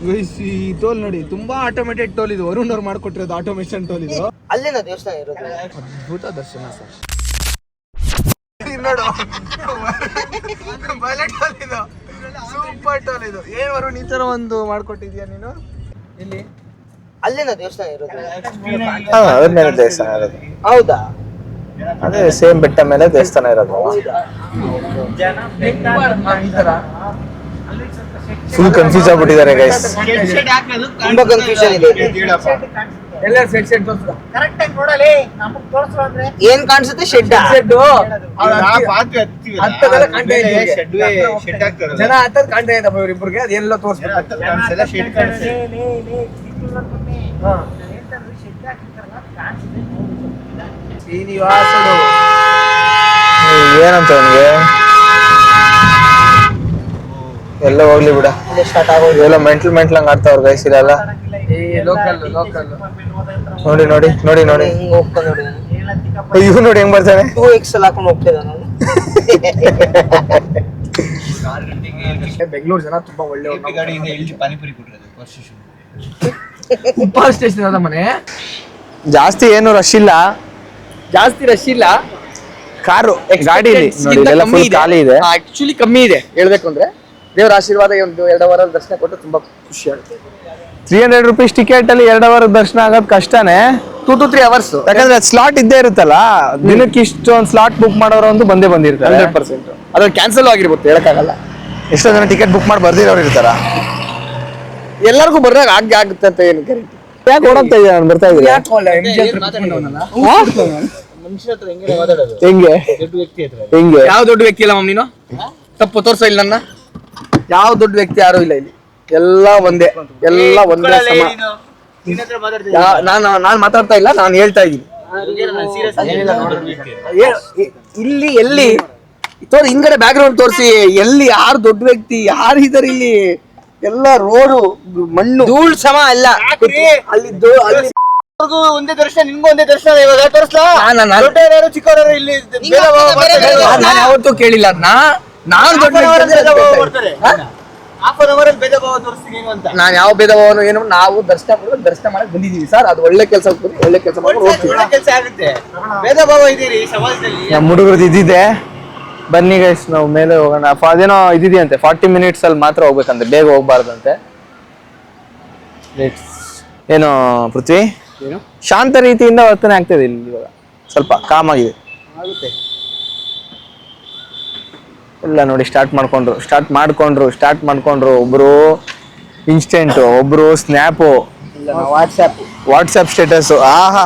ಈ ಟೋಲ್ ನೋಡಿ ತುಂಬಾ ಆಟೋಮೇಟೆಡ್ ಟೋಲ್ ಇದು. ವರುಣ್ ಅವ್ರು ಮಾಡ್ಕೊಟ್ಟಿರೋದು ಆಟೋಮೇಷನ್ ಟೋಲ್ ಇದು. ಅಲ್ಲೇನ ದೇವಸ್ಥಾನ ಇರೋದು? ಅದ್ಭುತ ದರ್ಶನ ಸರ್. ನೋಡು ಬೈಲೆಟ್ ಟೋಲ್ ಇದು, ಸೂಪರ್ ಟೋಲ್ ಇದು. ಏನ್ ವರುಣ್ ಈ ತರ ಒಂದು ಮಾಡ್ಕೊಟ್ಟಿದ್ಯಾ ನೀನು? ಇಲ್ಲಿ ಅಲ್ಲೇನ ದೇವಸ್ಥಾನ ಇರೋದು? ಅದ್ರ ಮೇಲೆ ದೇವಸ್ಥಾನ ಇರೋದು. ಹೌದಾ? ಅದೇ ಸೇಮ್ ಬೆಟ್ಟ ಮೇಲೆ ದೇವಸ್ಥಾನ ಇರೋದು. ಫುಲ್ ಕನ್ಫ್ಯೂಸ್ ಆಗ್ಬಿಟ್ಟಿದ್ದಾರೆ ಗೈಸ್. ತುಂಬಾ ಕನ್ಫ್ಯೂಷನ್ ಇದೆ. ಏನ್ ಕಾಣಿಸುತ್ತೆ? ಶೆಡ್. ಜನ ಹತ್ತದ್ ಕಾಣ್ತಾ ಇದ್ದಪ್ಪ ಇವ್ರಿಬ್ರಿಗೆ. ಅದೆಲ್ಲ ತೋರಿಸ್ಬೇಕು. ಶ್ರೀನಿವಾಸುಡು ಏನಂತ ಅವನಿಗೆ ಎಲ್ಲ ಹೋಗ್ಲಿ ಬಿಡ. ಎಲ್ಲ ಮೆಂಟ್ಲ್ ಹಂಗ ಆಡ್ತಾವ್ರ ಗೈಸ್ ಇರಲ್ಲ. ಲೋಕಲ್ ನೋಡಿ ನೋಡಿ ನೋಡಿ ನೋಡಿ ಇವ್ ನೋಡಿ ಹೆಂಗ್ ಬರ್ತಾನೆ. 2x ಹಾಕೊಂಡು ಹೋಗ್ತಿದ್ದ ನಾನು. ಬೆಂಗಳೂರು ಜನ ತುಂಬಾ ಒಳ್ಳೆ ಉಪ್ಪಾರ ಸ್ಟೇಷನ್ ಅದ ಮನೆ. ಜಾಸ್ತಿ ಏನು ರಶ್ ಇಲ್ಲ. ಕಾರು ಗಾಡಿಲಿ ಫುಲ್ ಖಾಲಿ ಇದೆ. ಆಕ್ಚುಲಿ ಕಮ್ಮಿ ಇದೆ ಹೇಳ್ಬೇಕು ಅಂದ್ರೆ. ದೇವರ ಆಶೀರ್ವಾದ. ಒಂದು 2 ಅವರ್ ದರ್ಶನ ಕೊಟ್ಟು ತುಂಬಾ ಖುಷಿ ಆಗುತ್ತೆ. 300 ರೂಪೀಸ್ ಟಿಕೆಟ್ ಅಲ್ಲಿ 2 ಅವರ್ ದರ್ಶನ ಆಗೋದು ಕಷ್ಟನೇ. 2 to 3 hours. ಯಾಕಂದ್ರೆ ಸ್ಲಾಟ್ ಇದ್ದೇ ಇರುತ್ತಲ್ಲ. ದಿನಕ್ಕೆ ಇಷ್ಟೊಂದು ಸ್ಲಾಟ್ ಬುಕ್ ಮಾಡೋರು ಅಂತೂ ಬಂದೇ ಬಂದಿರ್ತಾರೆ. 100%. ಅದ್ರ ಕ್ಯಾನ್ಸಲ್ ಆಗಿರ್ಬೋದು, ಹೇಳಕ್ಕಾಗಲ್ಲ. ಎಷ್ಟೋ ಜನ ಟಿಕೆಟ್ ಬುಕ್ ಮಾಡಿ ಬರ್ದಿರೋರು ಇರ್ತಾರ. ಎಲ್ಲರಿಗೂ ಬರ್ದಾಗ ಆಗುತ್ತೆ ಅಂತ ಏನು ಗ್ಯಾರಂಟಿ? ಯಾಕೆ ಓಡಾಡ್ತಾ ಇದ್ದೀರಾ? ನಾನು ಬರ್ತಾ ಇದ್ದೀನಿ. ಹೆಂಗೆ ಯಾವ ದೊಡ್ಡ ವ್ಯಕ್ತಿ ಇಲ್ಲ ನೀನು? ತಪ್ಪು ತೋರ್ಸೋ ಇಲ್ಲ ನನ್ನ. ಯಾವ ದೊಡ್ಡ ವ್ಯಕ್ತಿ ಯಾರು ಇಲ್ಲ ಇಲ್ಲಿ. ಎಲ್ಲ ಒಂದೇ ಸಮ. ನಾನು ಮಾತಾಡ್ತಾ ಇಲ್ಲ, ನಾನು ಹೇಳ್ತಾ ಇದ್ದೀನಿ. ಇಲ್ಲಿ ಎಲ್ಲಿ ತೋರಿ ಹಿಂಗಡೆ ಬ್ಯಾಕ್ ಗ್ರೌಂಡ್ ತೋರಿಸಿ. ಎಲ್ಲಿ ಯಾರು ದೊಡ್ಡ ವ್ಯಕ್ತಿ ಯಾರು ಇದಾರೆ ಇಲ್ಲಿ? ಎಲ್ಲ ರೋಡು ಮಣ್ಣು ಧೂಳ್ ಸಮ ಎಲ್ಲ. ಅಲ್ಲಿ ಒಂದೇ ದರ್ಶನ, ನಿಮ್ಗೂ ಒಂದೇ ದರ್ಶನ. ಇವಾಗ ತೋರಿಸ್ಲಾ? ಚಿಕ್ಕವರು ಇಲ್ಲಿ ನಾನು ಯಾವತ್ತೂ ಕೇಳಿಲ್ಲ ಅದನ್ನ. ನಾನು ದೊಡ್ಡ ನಾನು ಯಾವ ಭೇದ ಭಾವನು ಏನು. ನಾವು ದರ್ಶನ ಮಾಡಕ್ ಬಂದಿದೀವಿ ಸರ್. ಅದು ಒಳ್ಳೆ ಕೆಲಸ ಮಾಡಿ ಹೋಗ್ತೀವಿ. ಭೇದ ಭಾವ ಇದೀರಿ ಸಮಾಜದಲ್ಲಿ. ನಮ್ಮ ಹುಡುಗರದ್ದು ಇದಿದೆ. ಬನ್ನಿ ಗೈಸ್ ನಾವು ಮೇಲೆ ಹೋಗೋಣ. ಅದೇನೋ ಇದಿದೆಯಂತೆ 40 minutes ಅಲ್ಲಿ ಮಾತ್ರ ಹೋಗ್ಬೇಕಂತೆ, ಬೇಗ ಹೋಗ್ಬಾರ್ದಂತೆ. ಏನೋ ಪೃಥ್ವಿ ಶಾಂತ ರೀತಿಯಿಂದ ವರ್ತನೆ ಆಗ್ತದೆ ಇಲ್ಲಿ. ಇವಾಗ ಸ್ವಲ್ಪ ಕಾಮ್ ಆಗಿದೆ ಎಲ್ಲ. ನೋಡಿ ಸ್ಟಾರ್ಟ್ ಮಾಡ್ಕೊಂಡ್ರು. ಒಬ್ರು ಇನ್ಸ್ಟೆಂಟ್, ಒಬ್ರು ಸ್ನ್ಯಾಪು, ವಾಟ್ಸ್ಆಪ್ ಸ್ಟೇಟಸ್. ಆಹಾ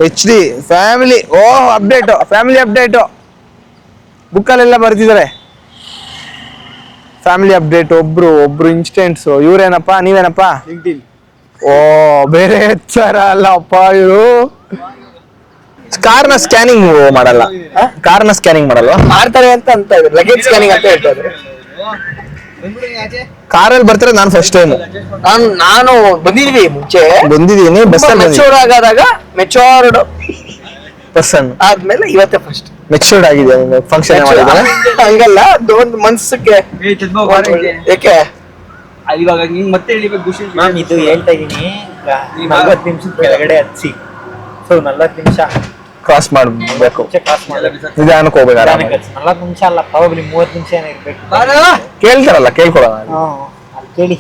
HD ಫ್ಯಾಮಿಲಿ ಫ್ಯಾಮಿಲಿ ಅಪ್ಡೇಟು ಬುಕ್ಕಲ್ಲೆಲ್ಲ ಬರ್ತಿದ್ದಾರೆ. Family update. ಒಬ್ರು ಇನ್ಸ್ಟೆಂಟ್ಸ್. ಇವ್ರೇನಪ್ಪ? ನೀವೇನಪ್ಪ? ಓ ಬೇರೆ ತರ ಅಲ್ಲಪ್ಪ ಇವರು. ಕಾರ್ನ ಸ್ಕ್ಯಾನಿಂಗ್ ಮಾಡಲ್ಲ. ಮಾಡ್ತಾರೆ ಅಂತ ಇದ್ರು. ಲಗೇಜ್ ಸ್ಕ್ಯಾನಿಂಗ್ ಅಂತ ಹೇಳ್ತಾರೆ. ಕಾರಲ್ಲಿ ಬರ್ತಾರೆ. ನಾನು ಫಸ್ಟ್ ಟೈಮ್ ನಾನು ಬಂದಿದ್ವಿ ಮುಂಚೆ. ಬಂದಿದ್ದೀನಿ ಬಸ್ಸಲ್ಲಿ. ಮೆಚೂರ್ಡ್ ಪರ್ಸನ್ ಆದ್ಮೇಲೆ ಇವತ್ತೇ ಫಸ್ಟ್ ಮೆಚೂರ್ಡ್ ಆಗಿದೆ. ಫಂಕ್ಷನ್ ಮಾಡಿದ್ರೆ ಹಂಗಲ್ಲ. ಒಂದು ಮನ್ಸಕ್ಕೆ ಯಾಕೆ ಇವಾಗ ನಿಂಗೆ ಮತ್ತೆ ಹೇಳಿಬೇಕು ಖುಷಿ. ಮ್ಯಾಮ್ ಇದು ಹೇಳ್ತಾ ಇದೀನಿ, 40 ನಿಮಿಷದ ಕೆಳಗಡೆ ಹಚ್ಚಿ. ಸೊ 40 ನಿಮಿಷ ಕ್ರಾಸ್ ಮಾಡ್ಬೇಕು. ನಿಧಾನಕ್ಕೆ ಹೋಗ್ಬೇಕು. 40 ನಿಮಿಷ ಅಲ್ಲ, ಪ್ರಾಬಬ್ಲಿ 30 ನಿಮಿಷ ಏನೋ ಇರ್ಬೇಕು. ಕೇಳ್ತಾರಲ್ಲ, ಕೇಳ್ಕೊಳ ಕೇಳಿ.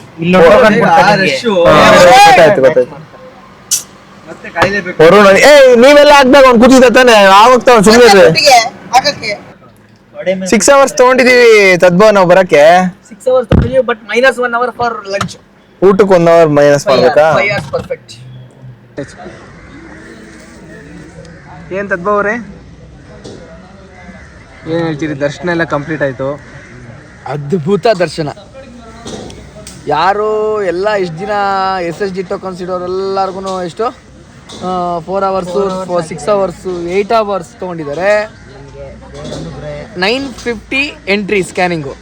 ನೀವೆಲ್ಲ ಹಾಕ್ದಾಗ ಅವ್ನು ಕೂತಿದ್ದ ತಾನೆ. ಆವಾಗ ಸುಮ್ಮನೆ 6 hours ತಗೊಂಡಿದೀವಿ ತದ್ಭವ ನಾವು ಬರಕ್ಕೆ. 6 hours ತಗೊಂಡಿದೀವಿ, ಬಟ್ -1 hour ಫಾರ್ ಲಂಚ್. ಊಟಕ್ಕೆ 1 hour ಮೈನಸ್ ಮಾಡ್ಬೇಕಾ? 5 hours ಪರ್ಫೆಕ್ಟ್. ಏನ್ ತದ್ಭವ ಅವ್ರೆ ಏನ್ ಹೇಳ್ತೀರಿ? ದರ್ಶನ ಎಲ್ಲ ಕಂಪ್ಲೀಟ್ ಆಯ್ತು. ಅದ್ಭುತ ದರ್ಶನ. ಯಾರು ಎಲ್ಲ ಎಷ್ಟು ದಿನ SSD ಟೋಕನ್ಸ್ ಇಡೋರೆಲ್ಲರಿಗೂ ಎಷ್ಟು 4 hours 6 hours 8 hours ತೊಗೊಂಡಿದ್ದಾರೆ. 950 entry scanning,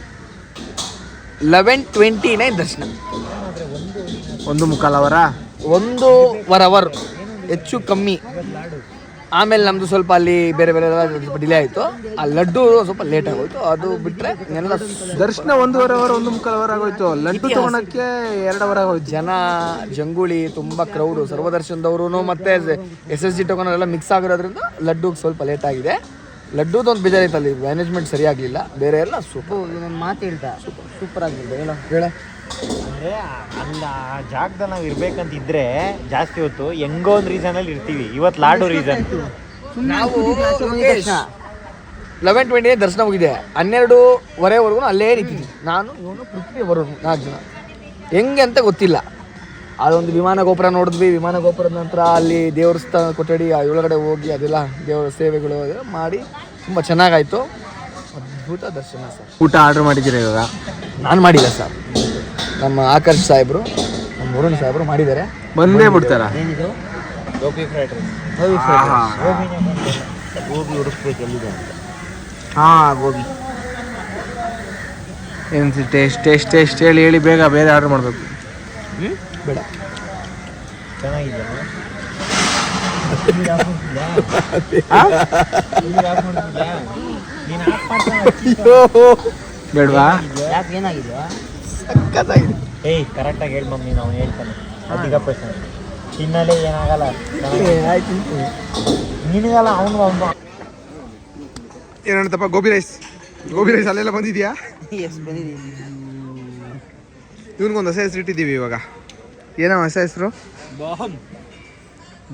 11:29 ದರ್ಶನ. 1.25 hour, 1.25 hour ಹೆಚ್ಚು ಕಮ್ಮಿ. ಆಮೇಲೆ ನಮ್ದು ಸ್ವಲ್ಪ ಅಲ್ಲಿ ಬೇರೆ ಬೇರೆ ಸ್ವಲ್ಪ ಡಿಲೇ ಆಯಿತು. ಆ ಲಡ್ಡು ಸ್ವಲ್ಪ ಲೇಟ್ ಆಗೋಯ್ತು. ಅದು ಬಿಟ್ಟರೆ ಎಲ್ಲ ದರ್ಶನ 1.5 ಅವರ್ 1.25 ಅವರ್ ಆಗೋಯ್ತು. ಲಡ್ಡು ತಗೊಳಕ್ಕೆ 2 ಅವರ್ ಆಗೋಯ್ತು. ಜನ ಜಂಗುಳಿ ತುಂಬ ಕ್ರೌಡು. ಸರ್ವದರ್ಶನದವರು ಮತ್ತೆ SSG ಟೋಕನ್ ಮಿಕ್ಸ್ ಆಗಿರೋದ್ರಿಂದ ಲಡ್ಡುಗೆ ಸ್ವಲ್ಪ ಲೇಟ್ ಆಗಿದೆ. ಲಡ್ಡುದೊಂದು ಬೇಜಾರೈತೆ, ಅಲ್ಲಿ ಮ್ಯಾನೇಜ್ಮೆಂಟ್ ಸರಿಯಾಗಲಿಲ್ಲ. ಬೇರೆ ಎಲ್ಲ ಸೂಪರ್. ನಾನು ಮಾತು ಹೇಳ್ತಾ ಸೂಪರ್ ಆಗಿಲ್ಲ. ಹೇಳ ಅಂದ್ರೆ ಅಲ್ಲ ಆ ಜಾಗದಲ್ಲಿ ನಾವು ಇರ್ಬೇಕಂತಿದ್ರೆ ಜಾಸ್ತಿ ಹೊತ್ತು ಹೆಂಗೋ ಒಂದು ರೀಸನಲ್ಲಿ ಇರ್ತೀವಿ. ಇವತ್ತು ಲಾಡು ರೀಸನ್. ನಾವು 11:20 ದರ್ಶನ ಹೋಗಿದೆ. 12:15 ಅಲ್ಲೇ ನಿಂತಿದ್ವಿ. ನಾನು ಇವನು ಪೃಥ್ವಿ ಬರೋನು 4 ಜನ. ಹೆಂಗೆ ಅಂತ ಗೊತ್ತಿಲ್ಲ. ಅದೊಂದು ವಿಮಾನ ಗೋಪುರ ನೋಡಿದ್ವಿ. ವಿಮಾನ ಗೋಪುರದ ನಂತರ ಅಲ್ಲಿ ದೇವಸ್ಥಾನ ಕೊಠಡಿ ಒಳಗಡೆ ಹೋಗಿ ಅದೆಲ್ಲ ದೇವರ ಸೇವೆಗಳು ಅದೆಲ್ಲ ಮಾಡಿ ತುಂಬ ಚೆನ್ನಾಗಾಯಿತು. ಅದ್ಭುತ ದರ್ಶನ ಸರ್. ಊಟ ಆರ್ಡರ್ ಮಾಡಿದ್ದೀರಾ ಇವಾಗ? ನಾನು ಮಾಡಿಲ್ಲ ಸರ್, ನಮ್ಮ ಆಕರ್ಷ್ ಸಾಹೇಬರು, ನಮ್ಮ ವರುಣ್ ಸಾಹೇಬರು ಮಾಡಿದ್ದಾರೆ. ಬಂದೇ ಬಿಡ್ತಾರ? ಏನಿದು ಗೋಬಿ ಫ್ರೈಡ್ ರೈಸ್. ಗೋಬಿ ಹುಡುಕ್ಬೇಕು ಎಲ್ಲಿದೆ ಅಂತ. ಗೋಬಿ ಏನು ಟೇಸ್ಟ್ ಹೇಳಿ ಬೇಗ ಬೇರೆ ಆರ್ಡರ್ ಮಾಡಬೇಕು. ಬೇಡ ಚೆನ್ನಾಗಿದೆ. ಬೇಡವಾ? ಯಾಕೆ ಏನಾಗಿದೆಯಾ? ಸಕ್ಕತ್ತಾಗಿದೆ. ಏಯ್ ಕರೆಕ್ಟಾಗಿ ಹೇಳಿ ಮಮ್ಮಿ, ನಾವು ಹೇಳ್ತಾನೆ ಅಧಿಕ ಪ್ರಶ್ನೆ ತಿನ್ನಲೇ ಏನಾಗಲ್ಲ. ನಿನಗಲ್ಲ ಅವನು ಏನಂತಪ್ಪ? ಗೋಬಿ ರೈಸ್ ಅಲ್ಲೆಲ್ಲ ಬಂದಿದ್ಯಾ? ಎಸ್ ಬಂದಿದ್ದೀನಿ. ಇವನಿಗೊಂದು ಹೊಸ ಹೆಸರು ಇಟ್ಟಿದ್ದೀವಿ ಇವಾಗ. ಏನೋ ಹೊಸ ಹೆಸರು?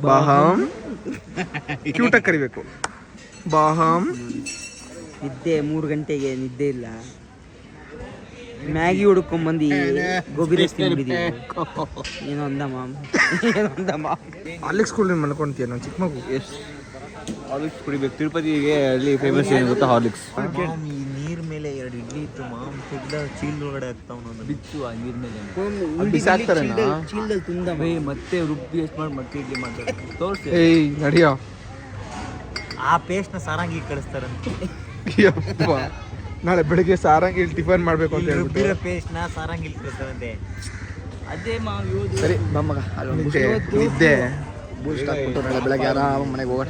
ಬಾಹಮ್. ಕ್ಯೂಟಾಗಿ ಕರಿಬೇಕು. ಬಾಹಮ್. ನಿದ್ದೆ 3 ಗಂಟೆಗೆ ನಿದ್ದೆ ಇಲ್ಲ. ಮ್ಯಾಗಿ ಹುಡ್ಕೊಂಬಂದು ಗೋಬಿ ರೈಸ್ ತಿಂದ್ಬಿಟ್ಟಿದ್ದೀವಿ. ಏನೋ ಅಂದಮ್ಮ ಅಲ್ಲಿ ಸ್ಕೂಲ್ ಮಲ್ಕೊಂತೀಯ ನಾವು ಚಿಕ್ಕ ಮಗು. ಹಾರ್ಲಿಕ್ಸ್ ಕುಡಿಬೇಕು. ತಿರುಪತಿಗೆ ಅಲ್ಲಿ ಫೇಮಸ್ ಏನು ಗೊತ್ತಾ? ಹಾರ್ಲಿಕ್ಸ್. ನೀರ್ ಮೇಲೆ 2 ಇಡ್ಲಿ ಇತ್ತು ಮಾಮ್, ತೆಗ್ದ ಚೀಲ ಒಳಗಡೆ ಹಾಕ್ತಾವ ಬಿತ್ತು ಆ ನೀರ್ ಮೇಲೆ ಬಿಸಾಕ್ತಾರೇನಾ? ಚೀಲದಲ್ಲಿ ತುಂದ ಮತ್ತೆ ರುಬ್ಬಿ ಎಷ್ಟು ಮಾಡಿ ಮತ್ತೆ ಇಡ್ಲಿ ಮಾಡ್ತಾರೆ. ತೋರಿಸಿ. ಏಯ್ ನಡಿಯೋ. ಆ ಪೇಸ್ಟ್ನ ಸಾರಂಗಿ ಕಳಿಸ್ತಾರಂತೆ. ಯಪ್ಪ, ನಾಳೆ ಬೆಳಿಗ್ಗೆ ಸಾರಂಗಿ ಇಲ್ಲಿ ಟಿಫನ್ ಮಾಡಬೇಕು ಅಂತ ಹೇಳ್ಬಿಟ್ಟು. ರುಬ್ಬಿರೋ ಪೇಸ್ಟ್ನ ಸಾರಂಗಿ ಕಳಿಸ್ತಾರಂತೆ. ಅದೇ ಮಾವು ಸರಿ ಬಮ್ಮಗ ನಿದ್ದೆ ಬೂಸ್ಟ್ ಹಾಕ್ಬಿಟ್ಟು ನಾಳೆ ಬೆಳಗ್ಗೆ ಆರಾಮ ಮನೆಗೆ ಹೋಗೋಣ.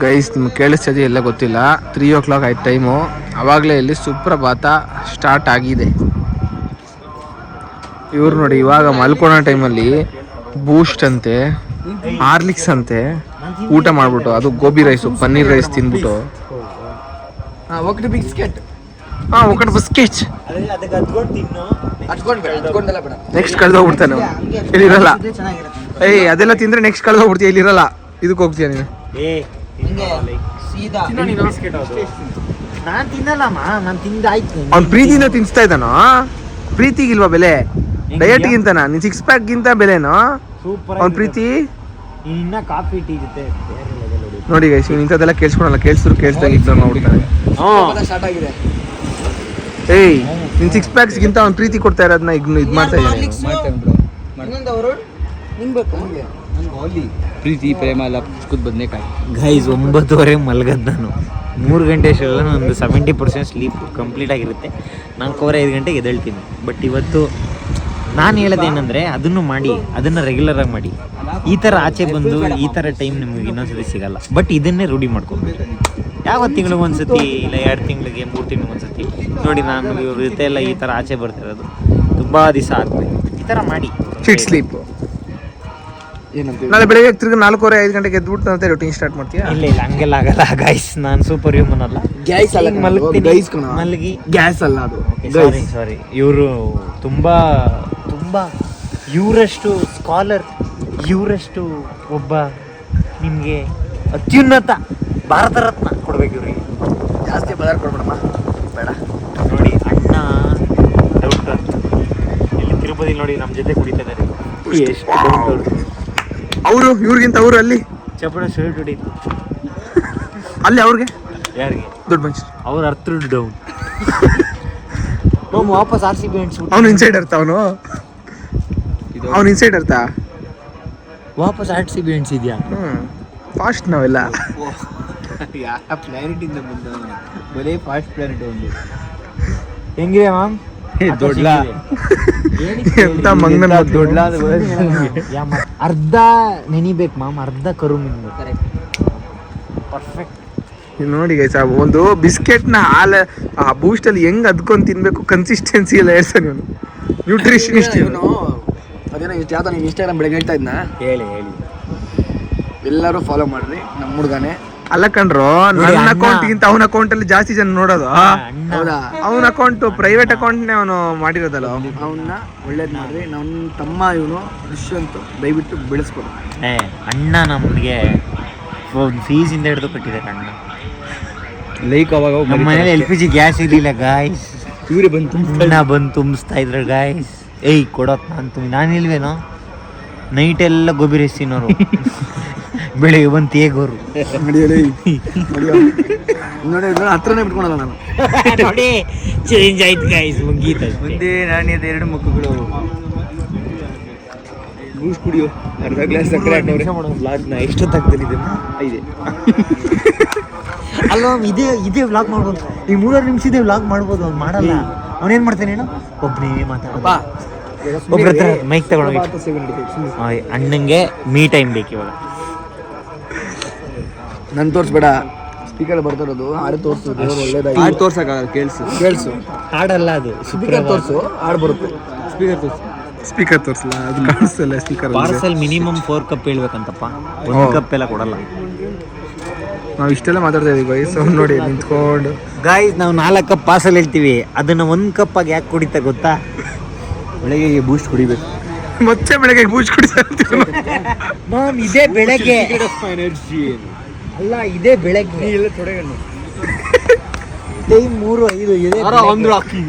ಗೈಸ್, ನಿಮ್ಗೆ ಕೇಳಿಸ್ತದೆ ಎಲ್ಲ ಗೊತ್ತಿಲ್ಲ. 3 o'clock ಆಯ್ತು ಟೈಮು. ಆವಾಗಲೇ ಇಲ್ಲಿ ಸುಪ್ರಭಾತ ಸ್ಟಾರ್ಟ್ ಆಗಿದೆ. ಇವ್ರು ನೋಡಿ ಇವಾಗ ಮಲ್ಕೊಳೋ ಟೈಮಲ್ಲಿ ಬೂಸ್ಟ್ ಅಂತೆ, ಹಾರ್ಲಿಕ್ಸ್ ಅಂತೆ ಊಟ ಮಾಡ್ಬಿಟ್ಟು, ಅದು ಗೋಬಿ ರೈಸು ಪನ್ನೀರ್ ರೈಸ್ ತಿಂದ್ಬಿಟ್ಟು ಒಕ್ಕಟ್ಟು ಬಿಸ್ಕೆಟ್ ಒಕ್ಕಟ್ಟು ಬಿಸ್ಕೆಟ್ ಅದಕ್ಕೆ ಹತ್ಕೊಂಡು ತಿನ್ನು. ಹಚ್ಕೊಂಡೆಲ್ಲ ಬೇಡ. ನೆಕ್ಸ್ಟ್ ಕಳೆದು ಹೋಗ್ಬಿಡ್ತಾನೆ ಅವ್ನು. ಇಲ್ಲಿರಲ್ಲ. ಚೆನ್ನಾಗಿರುತ್ತೆ. ಏಯ್ ಅದೆಲ್ಲ ತಿಂದ್ರೆ ನೆಕ್ಸ್ಟ್ ಕಳೆದು ಹೋಗ್ಬಿಡ್ತೀಯ. ಇಲ್ಲಿರಲ್ಲ. ಇದಕ್ಕೆ ಹೋಗ್ತೀಯ ನೀನು. ಸೀದಾ ನಾನ್ ತಿನ್ನಲ್ಲಮ್ಮ, ನಾನ್ ತಿಂದಾಯ್ತು. ಅವ್ನು ಪ್ರೀತಿಯಿಂದ ತಿನ್ಸ್ತಾ ಇದ್ದಾನೋ? ಪ್ರೀತಿಗಿಲ್ವಾ ಬೆಲೆ? ಡಯಟ್ಗಿಂತನಾ? ನಿನ್ 6 pack ಗಿಂತ ಬೆಲೆನೋ ಸೂಪರ್. ಅವ್ನ ಪ್ರೀತಿ. ಇನ್ನ ಕಾಫಿ ಟೀ ಜೊತೆ ನೋಡಿ ಗೈಸ್, ಇವ್ನು ಇಂಥದ್ದೆಲ್ಲ ಕೇಳಿಸ್ಕೊಳಲ್ಲ. ಕೇಳಿಸಿದ್ರು ಕೇಳಿಸ್ದಾಗ ಇಗ್ನೋರ್ ಮಾಡ್ಬಿಡ್ತಾನೆ. ಸ್ಟಾರ್ಟ್ ಆಗಿದೆ. ಏಯ್ ನಿನ್ 6 packs ಗಿಂತ ಅವ್ನು ಪ್ರೀತಿ ಕೊಡ್ತಾ ಇರೋದನ್ನ ಇದು ಮಾಡ್ತಾ ಇದ್ದಾನೆ. ಇನ್ನೊಂದು ಅವರು ನಿಂಬೇಕು. ಪ್ರೀತಿ ಪ್ರೇಮ ಎಲ್ಲ ಕುದ್ ಬದನೇಕಾಯಿ. ಗೈಸ್ 9:30 ಮಲಗದ್ ನಾನು. 3 ಗಂಟೆ ಅಷ್ಟೆಲ್ಲ ನಂದು 70% ಸ್ಲೀಪ್ ಕಂಪ್ಲೀಟ್ ಆಗಿರುತ್ತೆ. 4:15 ಗಂಟೆಗೆ ಎದ್ದೇಳ್ತೀನಿ. ಬಟ್ ಇವತ್ತು ನಾನು ಹೇಳೋದೇನೆಂದರೆ ಅದನ್ನು ಮಾಡಿ, ಅದನ್ನು ರೆಗ್ಯುಲರಾಗಿ ಮಾಡಿ. ಈ ಥರ ಆಚೆ ಬಂದು ಈ ಥರ ಟೈಮ್ ನಿಮಗೆ ಇನ್ನೊಂದ್ಸತಿ ಸಿಗಲ್ಲ. ಬಟ್ ಇದನ್ನೇ ರೂಢಿ ಮಾಡ್ಕೊಬೇಕು. ಯಾವತ್ತು ತಿಂಗಳಿಗೆ ಒಂದ್ಸತಿ ಇಲ್ಲ 2 ತಿಂಗಳಿಗೆ 3 ತಿಂಗಳಿಗೆ ಒಂದ್ಸತಿ ನೋಡಿ. ನಾನು ಇವ್ರ ಜೊತೆ ಎಲ್ಲ ಈ ಥರ ಆಚೆ ಬರ್ತಿರೋದು ತುಂಬ ದಿವಸ ಆಗ್ತದೆ. ಈ ಥರ ಮಾಡಿ ಚಿಟ್ ಸ್ಲೀಪ್. ನಾಳೆ ಬೆಳಗ್ಗೆ ತಿರ್ಗಿ 4:30-5 ಗಂಟೆಗೆ ಎದ್ಬಿಟ್ಟು ಮತ್ತೆ ರೂಟೀನ್ ಸ್ಟಾರ್ಟ್ ಮಾಡ್ತೀಯಾ? ಇಲ್ಲ ಹಂಗೆಲ್ಲ ಆಗಲ್ಲ ಗೈಸ್. ನಾನು ಸೂಪರ್ ಹ್ಯೂಮನ್ ಅಲ್ಲ. ಗ್ಯಾಸ್ ಅಲ್ಲ, ಮಲಗಿ ಗ್ಯಾಸ್ ಅಲ್ಲ ಅದು. ಸಾರಿ ಇವರು ತುಂಬಾ ಇವರಷ್ಟು ಸ್ಕಾಲರ್, ಇವರಷ್ಟು ಒಬ್ಬ ನಿಮಗೆ ಅತ್ಯುನ್ನತ ಭಾರತ ರತ್ನ ಕೊಡ್ಬೇಕು ಇವ್ರಿಗೆ. ಜಾಸ್ತಿ ಪದಾರ್ಥ ಕೊಡ್ಬೇಡಮ್ಮ, ಬೇಡ. ನೋಡಿ ಅಣ್ಣ ಡೌಟ್ ಇಲ್ಲಿ ತಿರುಪತಿ ನೋಡಿ ನಮ್ಮ ಜೊತೆ ಕುಡಿತಾ ಇದ್ದಾರೆ. ಎಷ್ಟು ಡೌಟ್ ಅವರು ಇವ್ರಿಗಿಂತ ಅವರು ಅಲ್ಲಿ ಚಪ್ಪಡ ಶರ್ಟ್ ಹೊಡೀತು. ಅಲ್ಲಿ ಅವ್ರಿಗೆ ಯಾರಿಗೆ? ದೊಡ್ಡ ಮನುಷ್ಯ. ಅವ್ರ ಅರ್ಥ ಡೌನ್. ವಾಪಸ್ RCB ಅನ್ಸ್ಬಿಟ್ಟು ಅವನು ಇನ್ಸೈಡ್ ಅರ್ಥ. ಅವನು ಇನ್ಸೈಡ್ ಅರ್ಥ. ವಾಪಸ್ RCB ಅನ್ಸಿದ್ಯಾ? ಫಾಸ್ಟ್ ನಾವೆಲ್ಲ ಯಾವ ಪ್ಲಾನೆಟಿಂದ ಬಂದ ಬರೀ ಫಾಸ್ಟ್ ಪ್ಲಾನೆಟ್ ಒಂದು. ಹೆಂಗಿದೆ ಮ್ಯಾಮ್? ದೊಡ್ಡ ಎಂತ ಮಂಗನ ದೊಡ್ಡ ಅರ್ಧ ನೆನಿಬೇಕು ಮಾಮ್, ಅರ್ಧ ಕರು ಮೀನು. ಪರ್ಫೆಕ್ಟ್. ನೋಡಿ ಗೈಸ್, ಒಂದು ಬಿಸ್ಕೆಟ್ನ ಹಾಲು ಆ ಬೂಸ್ಟಲ್ಲಿ ಹೆಂಗ್ ಅದ್ಕೊಂಡು ತಿನ್ಬೇಕು, ಕನ್ಸಿಸ್ಟೆನ್ಸಿ ಎಲ್ಲ ಹೇಳ್ತಾನೆ ಇವನು. ನ್ಯೂಟ್ರಿಷನಿಸ್ಟ್ ಇವನು ಅದೇನೋ ಯಾವ್ದೋ ನೀವು ಇನ್ಸ್ಟಾಗ್ರಾಮ್ ಬೆಳಗ್ಗೆ ಹೇಳ್ತಾ ಇದ್ನ, ಹೇಳಿ ಎಲ್ಲರೂ ಫಾಲೋ ಮಾಡ್ರಿ ನಮ್ಮ ಹುಡುಗನೇ. ಅಲ್ಲ ಕಣ್ರು, ನನ್ನ ಅಕೌಂಟ್ಗಿಂತ ಅವನ ಅಕೌಂಟಲ್ಲಿ ಜಾಸ್ತಿ ಜನ ನೋಡೋದು. ಅಣ್ಣ ಹೌದಾ? ಅವನ ಅಕೌಂಟ್ ಪ್ರೈವೇಟ್ ಅಕೌಂಟ್ನೇ ಅವನು ಮಾಡಿರೋದಲ್ಲ. ಅವನ್ನ ಒಳ್ಳೇದು ಮಾಡ್ರಿ. ನನ್ನ ತಮ್ಮ ಇವನು ದುಷ್ಯಂತ್, ದಯವಿಟ್ಟು ಬೆಳೆಸ್ಕೊಡು. ಅಣ್ಣ ನಮಗೆ ಫೀಸಿಂದ ಹಿಡಿದು ಕಟ್ಟಿದ್ದಾರೆ ಅಣ್ಣ. ಲೈಕ್ ಅವಾಗ ನಮ್ಮ ಮನೇಲಿ LPG ಗ್ಯಾಸ್ ಇರಲಿಲ್ಲ ಗಾಯ್ಸ್, ಇವರೇ ಬಂತು. ಅಣ್ಣ ಬಂದು ತುಂಬಿಸ್ತಾ ಇದ್ರು ಗಾಯ್ಸ್. ಏಯ್ ಕೊಡೋತ್ ನಾನು ಇಲ್ವೇನೋ, ನೈಟ್ ಎಲ್ಲ ಗೋಬಿ ರೈಸ್ ತಿನ್ನೋರು, ಬೆಳಿಗ್ಗೆ ಬಂದು ತೇಗೋರು. ನೋಡಿ ಹತ್ರನೇ ಬಿಟ್ಕೊಳಲ್ಲ ನಾನು. ನೋಡಿ ಚೇಂಜ್ ಆಯ್ತು ಗಾಯ್ಸ್, ಮುಗೀತು. ಮುಂದೆ ನಾಣ್ಯದ 2 ಮುಖಗಳು. ಬೂಸ್ಟ್ ಕುಡಿಯೋ, ಅರ್ಧ ಗ್ಲಾಸ್ ಸಕ್ಕರೆ ಹಾಕವ್ರೆ. ವ್ಲಾಗ್ನ ಎಷ್ಟೊತ್ತಾಗ್ತದೆ ಇದನ್ನ? ಇದೆ ಅಲ್ವಾ, ಇದೇ ವ್ಲಾಗ್ ಮಾಡ್ಬೋದು. ಈ 3 ನಿಮಿಷದೇ ವ್ಲಾಗ್ ಮಾಡ್ಬೋದು. ಅವ್ನು ಮಾಡಲ್ಲ. ಅವನೇನ್ ಮಾಡ್ತಾನೆ ಹೇಳು, ಒಬ್ಬನೇ ಮಾತಾಡೋದು. ಒಬ್ಬರ ಹತ್ರ ಮೈಕ್ ತಗೊಂಡೋಗಿ. ಅಣ್ಣಂಗೆ ಮೀ ಟೈಮ್ ಬೇಕು ಇವಾಗ. ನನ್ ತೋರಿಸ್ಬೇಡ, ಸ್ಪೀಕರ್ ಬರ್ತಾರದು ಹಾಡು ತೋರಿಸು. ದೇವ್ರು ಒಳ್ಳೇದಾಗಿ ಆಡ್ ತೋರ್ಸಕ್ಕಾಗಲ್ಲ, ಕೇಳಿಸು. ಹಾಡಲ್ಲ ಅದು, ಸ್ಪೀಕರ್ ತೋರಿಸು, ಹಾಡು ಬರುತ್ತೆ. ಸ್ಪೀಕರ್ ತೋರಿಸಲ್ಲ, ಅದು ಕಾಣಿಸ್ತಲ್ಲ ಸ್ಪೀಕರ್. ಪಾರ್ಸಲ್ ಮಿನಿಮಮ್ 4 ಕಪ್ ಹೇಳ್ಬೇಕಂತಪ್ಪ, 1 ಕಪ್ ಎಲ್ಲ ಕೊಡಲ್ಲ. ನಾವು ಇಷ್ಟೆಲ್ಲ ಮಾತಾಡ್ತಾ ಇದೀವಿ ಗೈಸ್, ಅವ್ನು ನೋಡಿ ನಿಂತ್ಕೊಂಡು. ಗಾಯ್ಸ್, ನಾವು 4 ಕಪ್ ಪಾರ್ಸಲ್ ಹೇಳ್ತೀವಿ, ಅದನ್ನ 1 ಕಪ್ ಆಗಿ ಯಾಕೆ ಕುಡಿತಾ ಗೊತ್ತಾ? ಬೆಳಗ್ಗೆ ಬೂಸ್ಟ್ ಕುಡಿಬೇಕು. ಮತ್ತೆ ಬೆಳಗ್ಗೆ ಬೂಸ್ಟ್ ಕುಡಿತಾರೆ. ಮಾಮ್, ಇದೇ ಬೆಳಗ್ಗೆ ಅಲ್ಲ, ಇದೇ ಬೆಳಗ್ಗೆ ಎಲ್ಲ ತೊಡೆಗಣ್ಣು ಟೈಮ್ 3:05 ಇದೆ. ಒಂದು ಹಾಕಿ.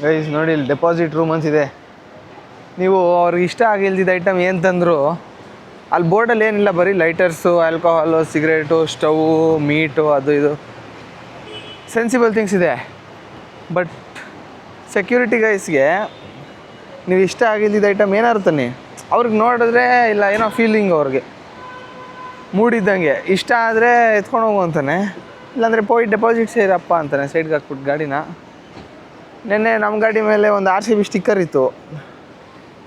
ಗೈಸ್ ನೋಡಿ, ಇಲ್ಲಿ ಡೆಪಾಸಿಟ್ ರೂಮ್ ಅಂತಿದೆ. ನೀವು ಅವ್ರಿಗೆ ಇಷ್ಟ ಆಗಿಲ್ದಿದ್ದ ಐಟಮ್ ಏನು ತಂದರು, ಅಲ್ಲಿ ಬೋರ್ಡಲ್ಲಿ ಏನಿಲ್ಲ, ಬರೀ ಲೈಟರ್ಸು, ಆಲ್ಕೋಹಾಲು, ಸಿಗರೇಟು, ಸ್ಟವು, ಮೀಟು, ಅದು ಇದು ಸೆನ್ಸಿಬಲ್ ಥಿಂಗ್ಸ್ ಇದೆ. ಬಟ್ ಸೆಕ್ಯೂರಿಟಿ ಗೈಸ್ಗೆ ನೀವು ಇಷ್ಟ ಆಗಿಲ್ದಿದ್ದ ಐಟಮ್ ಏನಾರು ತನ್ನಿ, ಅವ್ರಿಗೆ ನೋಡಿದ್ರೆ ಇಲ್ಲ ಏನೋ ಫೀಲಿಂಗ್, ಅವ್ರಿಗೆ ಮೂಡಿದ್ದಂಗೆ ಇಷ್ಟ ಆದರೆ ಎತ್ಕೊಂಡು ಹೋಗು ಅಂತಾನೆ, ಇಲ್ಲಾಂದರೆ ಪೋಯಿ ಡೆಪಾಸಿಟ್ ಸೇರಪ್ಪ ಅಂತಾನೆ ಸೈಡ್ಗೆ ಹಾಕ್ಬಿಟ್ಟು ಗಾಡಿನ. ನೆನ್ನೆ ನಮ್ಮ ಗಾಡಿ ಮೇಲೆ ಒಂದು RCB ಸ್ಟಿಕ್ಕರ್ ಇತ್ತು,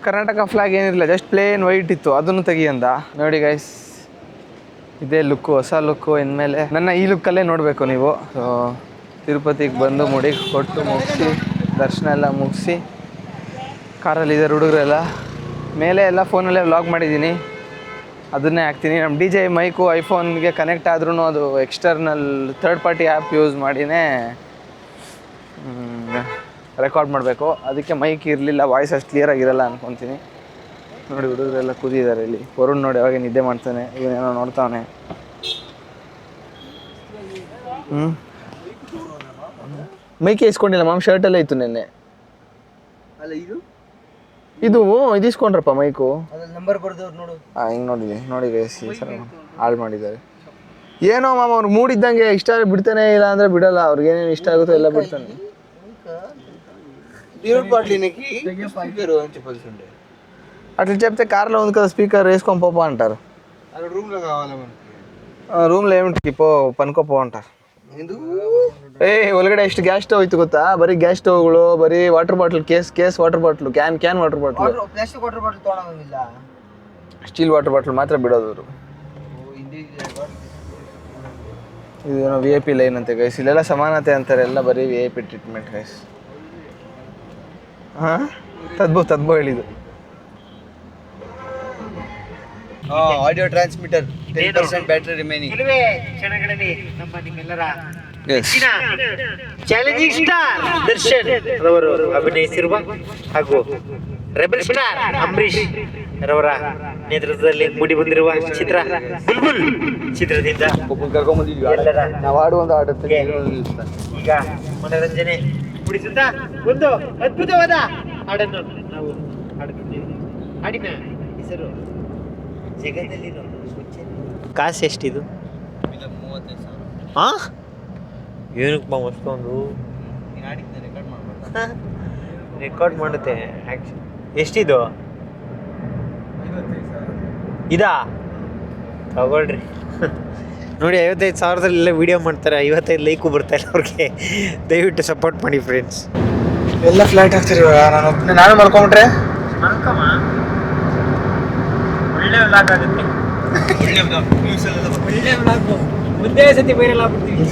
ಕರ್ನಾಟಕ ಫ್ಲಾಗ್ ಏನಿರಲಿಲ್ಲ, ಜಸ್ಟ್ ಪ್ಲೇನ್ ವೈಟ್ ಇತ್ತು, ಅದನ್ನು ತೆಗಿಯಂದ. ನೋಡಿ ಗೈಸ್, ಇದೇ ಲುಕ್ಕು, ಹೊಸ ಲುಕ್ಕು. ಇನ್ಮೇಲೆ ನನ್ನ ಈ ಲುಕ್ಕಲ್ಲೇ ನೋಡಬೇಕು ನೀವು. ಸೊ ತಿರುಪತಿಗೆ ಬಂದು ಮುಡಿ ಕೊಟ್ಟು ಮುಗಿಸಿ, ದರ್ಶನ ಎಲ್ಲ ಮುಗಿಸಿ, ಕಾರಲ್ಲಿದ್ದಾರೆ ಹುಡುಗರೆಲ್ಲ. ಮೇಲೆ ಎಲ್ಲ ಫೋನಲ್ಲೇ ವ್ಲಾಗ್ ಮಾಡಿದ್ದೀನಿ, ಅದನ್ನೇ ಹಾಕ್ತೀನಿ. ನಮ್ಮ DJ ಮೈಕು ಐಫೋನ್ಗೆ ಕನೆಕ್ಟ್ ಆದ್ರೂ ಅದು external third party app use ಮಾಡಿನೇ ರೆಕಾರ್ಡ್ ಮಾಡಬೇಕು. ಅದಕ್ಕೆ ಮೈಕ್ ಇರಲಿಲ್ಲ, ವಾಯ್ಸ್ ಅಷ್ಟು ಕ್ಲಿಯರಾಗಿರಲ್ಲ ಅಂದ್ಕೊತೀನಿ. ನೋಡಿ ಹುಡುಗರೆಲ್ಲ ಕೂದಿದ್ದಾರೆ ಇಲ್ಲಿ. ವರುಣ್ ನೋಡಿ ಅವಾಗ ನಿದ್ದೆ ಮಾಡ್ತಾನೆ, ಇವನೇನೋ ನೋಡ್ತಾವನೆ. ಮೈಕೆ ಇಸ್ಕೊಂಡಿಲ್ಲ ಮಾಮ್, ಶರ್ಟಲ್ಲೇ ಇತ್ತು ನೆನ್ನೆ. ಅಲ್ಲ ಇದು ಇಸ್ಕೊಂಡ್ರಪ್ಪ ಮೈಕು. ಅದ್ರಲ್ಲಿ ನಂಬರ್ ಬರ್ದವ್ರು ನೋಡು. ಹಿಂಗೆ ನೋಡಿದ್ವಿ. ನೋಡಿ ಗೈಸ್, ಈ ಸಲ ಹಾಳು ಮಾಡಿದ್ದಾರೆ. ಏನೋ ಮಾಮ, ಅವ್ರಿಗೆ ಮೂಡಿದ್ದಂಗೆ ಇಷ್ಟ ಬಿಡ್ತಾನೆ, ಇಲ್ಲ ಅಂದರೆ ಬಿಡಲ್ಲ. ಅವ್ರಿಗೆ ಏನೇನು ಇಷ್ಟ ಆಗುತ್ತೋ ಎಲ್ಲ ಬಿಡ್ತಾನೆ. అట్లా చెప్తే కార్లో ఉంది కదా స్పీకర్, వేసుకొని పోపో అంటారు. రూమ్లో ఏమిటి పో పనుకోపో ಅಂತಾರೆ. ಒಳಗಡೆ ಎಷ್ಟು ಗ್ಯಾಸ್ ಸ್ಟವ್ ಇತ್ತು ಗೊತ್ತಾ? ಬರೀ ಗ್ಯಾಸ್ ಸ್ಟವ್ಗಳು, ಬರೀ water bottle, case water bottle, can water bottle, plastic water bottle ತೊಗೊಳಂಗಿಲ್ಲ, ಸ್ಟೀಲ್ ವಾಟರ್ ಬಾಟ್ಲ್ ಮಾತ್ರ ಬಿಡೋದು ಅವರು. ಇದೇನೋ VIP ಲೈನ್ ಅಂತೆ ಗೈಸ್. ಇಲ್ಲೆಲ್ಲ ಸಮಾನತೆ ಅಂತಾರೆ, ಎಲ್ಲ ಬರೀ VIP ಟ್ರೀಟ್ಮೆಂಟ್ ಗೈಸ್. ಹಾಂ, ತದ್ಬೋ ಹೇಳಿದ್ದು. Audio transmitter 10% battery remaining. Challenging star Darshan ರವರು ಅಭಿನಯಿಸಿರುವ ಹಾಗೂ ರೆಬಲ್ ಸ್ಟಾರ್ ಅಂಬರೀಶ್ ರವರ ನೇತೃತ್ವದಲ್ಲಿ ಮೂಡಿ ಬಂದಿರುವ ಚಿತ್ರ ಬುಲ್ಬುಲ್ ಚಿತ್ರದಿಂದ ಎಲ್ಲರ ನಾವು ಆಡುವಂತ ಆಡುತ್ತೆ. ಈಗ ಮನರಂಜನೆ ಮೂಡಿಸುತ್ತಾ ಒಂದು ಅದ್ಭುತವಾದ ಹಾಡನ್ನು ನಾವು ಹಾಡುತ್ತಿದ್ದೇವೆ. ಹಾಡಿನ ಹೆಸರು ಜಗದಲ್ಲಿರೋ ಕಾಸು ಎಷ್ಟಿದು? ಹಾಂ, ಏನಕ್ಕೆ ಬಾ ಅಷ್ಟೊಂದು ರೆಕಾರ್ಡ್ ಮಾಡುತ್ತೆ. ಎಷ್ಟಿದು? ಇದಾ ತಗೊಳ್ರಿ. ನೋಡಿ 55,000ದಲ್ಲೆಲ್ಲ ವೀಡಿಯೋ ಮಾಡ್ತಾರೆ, 55 ಲೈಕು ಬರ್ತಾ ಇಲ್ಲ ಅವ್ರಿಗೆ. ದಯವಿಟ್ಟು ಸಪೋರ್ಟ್ ಮಾಡಿ ಫ್ರೆಂಡ್ಸ್. ಎಲ್ಲ ಫ್ಲೈಟ್ ಆಗ್ತಾರೆ ಇವಾಗ. ನಾನು ಮಲ್ಕೊಂಬಿಟ್ರೆ ಒಳ್ಳೆ ವ್ಲಾಗ್ ಆಗುತ್ತೆ. ಒಳ್ಳೆ ವ್ಲಾಗು ಮುಂದೆ ಸತಿ ವೈರಲ್ ಆಗ್ಬಿಡ್ತೀವಿ.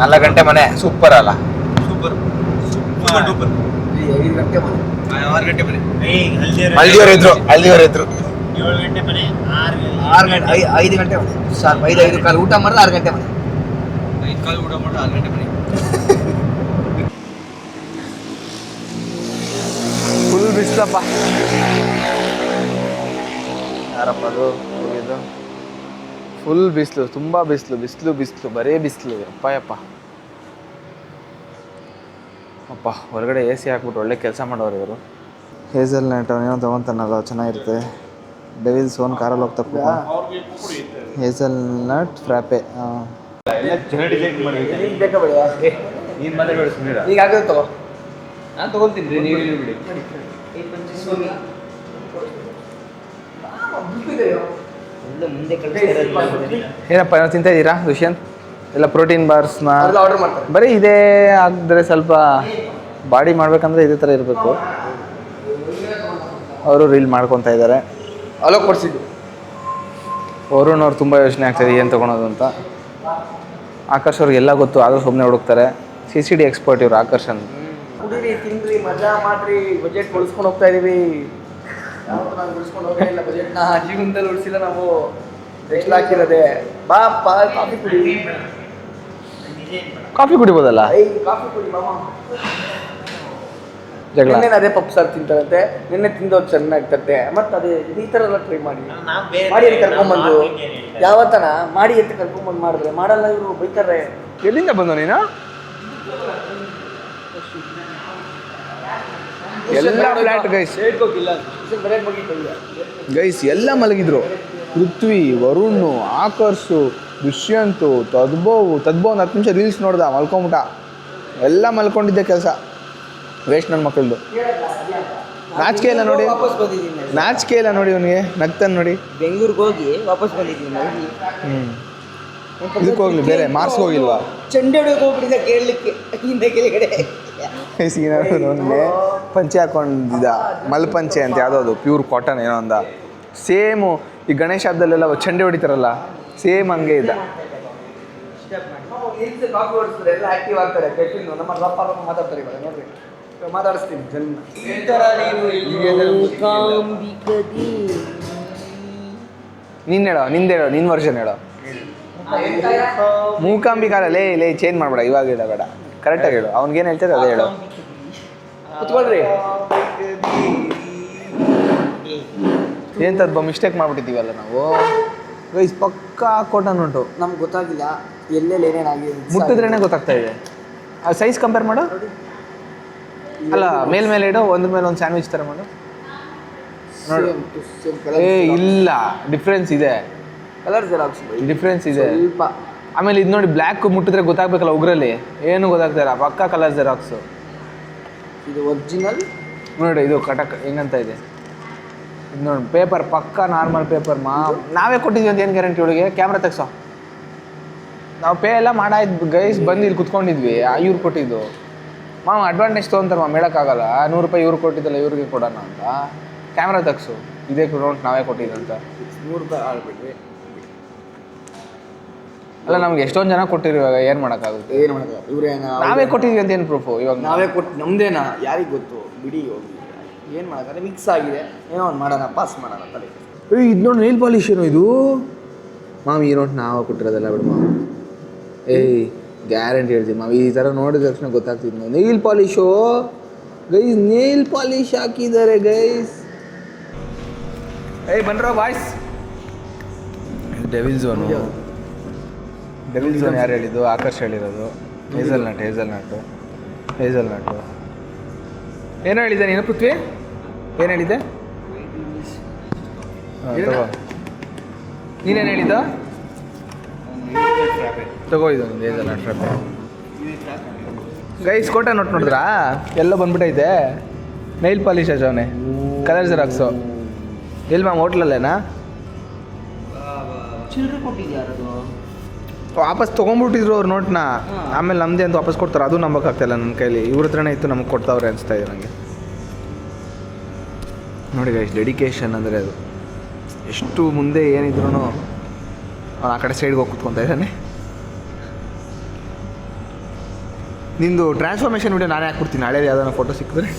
4 ಗಂಟೆ ಮನೆ ಸೂಪರ್ ಅಲ್ಲ? ಸೂಪರ್. 5 ಗಂಟೆ ಮನೆ. 6 ಗಂಟೆ ಮನೆ. ಹಳ್ದಿಯವ್ರು ಇದ್ರು 7 ಗಂಟೆ ಮನೆ, 5 ಗಂಟೆ ಮನೆ. ಸರ್ 5 ಕಾಲು ಊಟ ಮಾಡಿದ್ರೆ 6 ಗಂಟೆ ಮನೆ. 5 ಕಾಲು ಊಟ ಮಾಡಿದ್ರೆ 6 ಗಂಟೆ ಮನೆ. ಫುಲ್ ಬಿಸಿಲಪ್ಪ. ಯಾರಪ್ಪ ಅದು ಹೋಗಿದ್ದು? ಫುಲ್ ಬಿಸಿಲು, ತುಂಬ ಬಿಸಿಲು, ಬರೀ ಬಿಸಿಲು. ಯಪ್ಪ ಅಪ್ಪ, ಹೊರಗಡೆ AC ಹಾಕ್ಬಿಟ್ಟು ಒಳ್ಳೆ ಕೆಲಸ ಮಾಡೋರು ಇವರು. ಹೇಸಲ್ ನಟ್ ಅವನೇನೋ ತೊಗೊತಾನಲ್ಲ, ಚೆನ್ನಾಗಿರುತ್ತೆ. ಡೆವಿಲ್ಸ್ ಓನ್ ಕಾರಲ್ಲಿ ಹೋಗ್ತಾ ಕೂತ ಹೇಸಲ್ ನಟ್ ಫ್ರಾಪೆ. ಬೇಕಾ ಬೇಡವಾ? ಈಗ ಆಗೋದು ತಗೋ. ನಾನು ತೊಗೊಳ್ತೀನಿ, ನೀವು ಬಿಡಿ. ಏನಪ್ಪ ಏನೋ ತಿಂತಾ ಇದ್ದೀರಾ ದುಷ್ಯಂತ್? ಎಲ್ಲ ಪ್ರೋಟೀನ್ ಬಾರ್ಸ್ನ ಆರ್ಡರ್ ಮಾಡ್ತಾರೆ. ಬರೀ ಇದೇ ಆಗಿದ್ರೆ ಸ್ವಲ್ಪ ಬಾಡಿ ಮಾಡ್ಬೇಕಂದ್ರೆ ಇದೇ ಥರ ಇರಬೇಕು. ಅವರು ರೀಲ್ ಮಾಡ್ಕೊತಾ ಇದ್ದಾರೆ. ಅಲೋಕ್ ಕೊಡ್ಸಿದ್ದು ವರುಣ್ ಅವ್ರು ತುಂಬ ಯೋಚನೆ ಆಗ್ತಾಯಿದೆ ಏನು ತೊಗೊಳೋದು ಅಂತ. ಆಕರ್ಷ್ ಅವ್ರಿಗೆ ಎಲ್ಲ ಗೊತ್ತು, ಆದರೂ ಸುಮ್ಮನೆ ಹುಡುಕ್ತಾರೆ. CCD ಎಕ್ಸ್ಪರ್ಟ್ ಇವರು ಆಕರ್ಷನ್. ಕುಡೀರಿ, ತಿನ್ರಿ, ಮಜಾ ಮಾಡ್ರಿ. ಬಜೆಟ್ ಉಳಿಸ್ಕೊಂಡು ಹೋಗ್ತಾ ಇದೀವಿ. ಯಾವತ್ತೂ ನಾನು ಉಳಿಸ್ಕೊಂಡು ಹೋಗಿಲ್ಲ ಬಜೆಟ್ನ, ಜೀವನದಲ್ಲಿ ಉಳಿಸಿಲ್ಲ ನಾವು. ಎಷ್ಟು ಹಾಕಿರೋದೆ. ಬಾಪ ಕಾಫಿ ಕುಡೀರಿ. ಕಾಫಿ ಕುಡಿಬೋದಲ್ಲ? ಕಾಫಿ ಕುಡಿ ಮಾಮ. ಜಗಳ ನಿನ್ನೆ ಅದೇ ಪಪ್ಪು ಸಾರು ತಿಂತಾರಂತೆ, ನಿನ್ನೆ ತಿಂದವ್ರು ಚೆನ್ನಾಗಿ ತಟ್ಟೆ. ಮತ್ತೆ ಅದೇ ಈ ಥರ ಎಲ್ಲ ಟ್ರೈ ಮಾಡಿ ಮಾಡಿ ಅಂತ ಕರ್ಕೊಂಬಂದು ಯಾವತ್ತನ ಮಾಡಿ ಅಂತ ಕರ್ಕೊಂಬಂದು ಮಾಡಿದ್ರೆ ಮಾಡಲ್ಲ, ಇವರು ಬೈತಾರೆ. ಎಲ್ಲಿಂದ ಬಂದು ನೀನು? ಎಲ್ಲ ಫ್ಲಾಟ್ ಗೈಸ್, ಎಲ್ಲ ಮಲಗಿದ್ರು. ಪೃಥ್ವಿ, ವರುಣ್, ಆಕರ್ಷು, ದುಷ್ಯಂತು, ತದ್ಭವ್ ಒಂದು 10 ನಿಮಿಷ ರೀಲ್ಸ್ ನೋಡ್ದ, ಮಲ್ಕೊಂಬಿಟ್ಟ. ಎಲ್ಲ ಮಲ್ಕೊಂಡಿದ್ದೆ ಕೆಲಸ ವೇಸ್ಟ್ ನನ್ನ ಮಕ್ಕಳದು. ನಾಚಿಕೆ ಇಲ್ಲ ನೋಡಿ, ನಾಚಿಕೆ ಇಲ್ಲ ನೋಡಿ ಅವನಿಗೆ. ನಗ್ತಾನೆ ನೋಡಿ. ಬೆಂಗಳೂರಿಗೆ ಹೋಗಿ ವಾಪಸ್ ಬಂದಿದ್ದೀನಿ. ಇದಕ್ಕೆ ಹೋಗ್ಲಿ, ಬೇರೆ ಮಾರ್ಕ್ಸ್ಗೆ ಹೋಗಿಲ್ವಾ? ಚಂಡೆ ಹೊಡೆಯೋಕೆ ಹೋಗ್ಬಿಟ್ಟಿದ್ದ ಕೇಳಲಿಕ್ಕೆ ಹಿಂದೆ ಕೆಳಗಡೆ. ಅವನಿಗೆ ಪಂಚೆ ಹಾಕೊಂಡಿದ್ದ, ಮಲ್ಪಂಚೆ ಅಂತ ಯಾವುದೋ ಪ್ಯೂರ್ ಕಾಟನ್ ಏನೋ ಅಂದ. ಸೇಮು ಈ ಗಣೇಶ ಹಬ್ಬದಲ್ಲೆಲ್ಲ ಚಂಡೆ ಹೊಡಿತಾರಲ್ಲ, ಸೇಮ್ ಹಂಗೆ ಇದ್ದ. ಕಾಫಿ ಹೊಡಿಸ್ತಾರೆ, ಎಲ್ಲ ಆಕ್ಟಿವ್ ಆಗ್ತಾರೆ. ಕೆಟ್ಟಿದ್ದು ನಮ್ಮ ರಪ್ಪ ಮಾತಾಡ್ತಾರೆ ಇವಾಗ ನೋಡ್ರಿ, ಮಾತಾಡಿಸ್ತೀನಿ ಜನ. ನೀನು ಹೇಳೋ, ನಿನ್ನ ವರ್ಷನ್ ಹೇಳೋ. ಮೂಕಾಂಬಿಕಾಲ ಲೇ ಚೇಂಜ್ ಮಾಡ್ಬೇಡ, ಇವಾಗ ಹೇಳ ಬೇಡ, ಕರೆಕ್ಟಾಗಿ ಹೇಳು. ಅವ್ನಿಗೇನು ಹೇಳ್ತಾರೆ ಅದೇ ಹೇಳು. ಕುತ್ಕೊಳ್ರಿ. ಎಂಥದ್ದು ಮಿಸ್ಟೇಕ್ ಮಾಡ್ಬಿಟ್ಟಿದ್ದೀವಲ್ಲ ನಾವು. ಗೈಸ್ ಪಕ್ಕಾ ಕಾಟನ್ ಉಂಟು, ನಮ್ಗೆ ಗೊತ್ತಾಗಿಲ್ಲ ಎಲ್ಲೆಲ್ಲಿ ಏನೇನಾಗಿದೆ. ಮುಟ್ಟಿದ್ರೇ ಗೊತ್ತಾಗ್ತಾ ಇದೆ. ಆ ಸೈಜ್ ಕಂಪೇರ್ ಮಾಡು. ಅಲ್ಲ ಮೇಲ್ಮೇಲೆ ಇಡು, ಒಂದ್ರ ಮೇಲೆ ಒಂದು ಸ್ಯಾಂಡ್ವಿಚ್ ಥರ ಮಾಡು. ಇಲ್ಲ, ಡಿಫ್ರೆನ್ಸ್ ಇದೆ. ಕಲರ್ ಜೆರಾಕ್ಸ್ ಡಿಫ್ರೆನ್ಸ್ ಇದೆ ಸ್ವಲ್ಪ. ಆಮೇಲೆ ಇದು ನೋಡಿ, ಬ್ಲ್ಯಾಕ್ ಮುಟ್ಟಿದ್ರೆ ಗೊತ್ತಾಗಬೇಕಲ್ಲ, ಉಗ್ರಲ್ಲಿ ಏನು ಗೊತ್ತಾಗ್ತಾ ಇಲ್ಲ. ಪಕ್ಕಾ ಕಲರ್ ಜೆರಾಕ್ಸು. ಇದು ಒರಿಜಿನಲ್ ನೋಡಿ, ಇದು ಕಟಕ್ ಹೆಂಗಂತ ಇದೆ ಇದು ನೋಡಿ. ಪೇಪರ್ ಪಕ್ಕಾ ನಾರ್ಮಲ್ ಪೇಪರ್. ನಾವೇ ಕೊಟ್ಟಿದ್ವಿ ಅಂತ ಏನು ಗ್ಯಾರಂಟಿ? ಒಳಗೆ ಕ್ಯಾಮ್ರಾ ತೆಗ್ಸೋ. ನಾವು ಪೇ ಎಲ್ಲ ಮಾಡಾಯ್ತು ಗೈಸ್, ಬಂದು ಇಲ್ಲಿ ಕುತ್ಕೊಂಡಿದ್ವಿ. ಇವ್ರು ಕೊಟ್ಟಿದ್ದು ಅಡ್ವಾಂಟೇಜ್ ತೊಗೊಂತಾರೆ ಹೇಳೋಕ್ಕಾಗಲ್ಲ. 100 ರೂಪಾಯಿ ಇವ್ರು ಕೊಟ್ಟಿದ್ದಲ್ಲ, ಇವ್ರಿಗೆ ಕೊಡೋಣ ಅಂತ. ಕ್ಯಾಮ್ರಾ ತೆಗ್ಸು, ಇದೇ ನೋಟ್ ನಾವೇ ಕೊಟ್ಟಿದ್ದಂತ. 100 ರೂಪಾಯಿ ಆಡ್ಬಿಟ್ವಿ. ಅಲ್ಲ, ನಮ್ಗೆ ಎಷ್ಟೊಂದು ಜನ ಕೊಟ್ಟಿರು, ಇವಾಗ ಏನು ಮಾಡೋಕ್ಕಾಗುತ್ತೆ? ಏನು ಮಾಡೋದು, ಇವ್ರೇನ ನಾವೇ ಕೊಟ್ಟಿದ್ವಿ ಅಂತ ಏನು ಪ್ರೂಫು? ಇವಾಗ ನಾವೇ ಕೊಟ್ಟು ನಮ್ದೇನಾ ಯಾರಿಗೆ ಗೊತ್ತು, ಬಿಡಿ ಹೋಗಿ. ಏನು ಮಾಡೋಕ್ಕಾಗಲ್ಲ, ಮಿಕ್ಸ್ ಆಗಿದೆ. ಏನೋ ಒಂದು ಮಾಡೋಣ, ಪಾಸ್ ಮಾಡೋಣ ತಲೆ. ಇದು ನೋಡಿ, ನೈಲ್ ಪಾಲಿಶ್ ಏನೋ ಇದು. ಈ ನೋಟ್ ನಾವು ಕೊಟ್ಟಿರೋದಲ್ಲ ಬಿಡು ಗ್ಯಾರಂಟಿ ಹೇಳ್ತೀನಿ ಈ ಥರ ನೋಡಿದ ತಕ್ಷಣ ಗೊತ್ತಾಗ್ತಿದ್ದು. Nail polish guys, nail polish ಹಾಕಿದ್ದಾರೆ ಗೈಸ್. ಬನ್ರೋ ಬಾಯ್ಸ್. ಡೆವಿಲ್ ಝೋನು ಯಾರು ಹೇಳಿದ್ದು? ಆಕರ್ಷ್ ಹೇಳಿರೋದು. ಹೇಸಲ್ ನಟ್ಟು ಏನೋ ಹೇಳಿದ್ದೆ ನೀನು ಪೃಥ್ವಿ? ಏನು ಹೇಳಿದ್ದೆ? ತಗೋ, ನೀನೇನು ಹೇಳಿದ್ದ? ತಗೋ, ಇದು ಹೇಸಲ್ ನಟ್ ಫ್ರಾಪೆ. ಗೈಸ್ ಕೋಟ ನೋಟ್ ನೋಡಿದ್ರಾ? ಎಲ್ಲ ಬಂದ್ಬಿಟ್ಟೈತೆ. ನೈಲ್ ಪಾಲಿಶ್ ಅವನೇ, ಕಲರ್ ಜೆರಾಕ್ಸು. ಎಲ್ಲಿ ಹೋಟ್ಲಲ್ಲೇನಾ? ಚಿಲ್ಲರೆ ಕೊಟ್ಟಿದ್ಯಾರದು? ವಾಪಸ್ ತೊಗೊಂಡ್ಬಿಟ್ಟಿದ್ರು ಅವ್ರು ನೋಟ್ನ. ಆಮೇಲೆ ನಮ್ಮದೇ ಅಂತ ವಾಪಸ್ ಕೊಡ್ತಾರೆ. ಅದು ನಂಬಕ್ಕಾಗ್ತಾಯಿಲ್ಲ ನನ್ನ ಕೈಲಿ. ಇವ್ರ ಹತ್ರನೇ ಇತ್ತು, ನಮಗೆ ಕೊಡ್ತಾವ್ರೆ ಅನಿಸ್ತಾ ಇದೆ ನನಗೆ. ನೋಡಿ ಗೈಸ್, ಡೆಡಿಕೇಶನ್ ಅಂದರೆ ಅದು. ಎಷ್ಟು ಮುಂದೆ ಏನಿದ್ರು ಅವನು ಆ ಕಡೆ ಸೈಡ್ಗೆ ಹೋಗಿ ಕೂತ್ಕೊತಾ ಇದ್ದಾನೆ. ನಿಂದು ಟ್ರಾನ್ಸ್ಫಾರ್ಮೇಷನ್ ವಿಡಿಯೋ ನಾನೇ ಹಾಕ್ಬಿಡ್ತೀನಿ, ಹಳೇದು ಯಾವ್ದಾನ ಫೋಟೋ ಸಿಕ್ಕಿದ್ರೆ.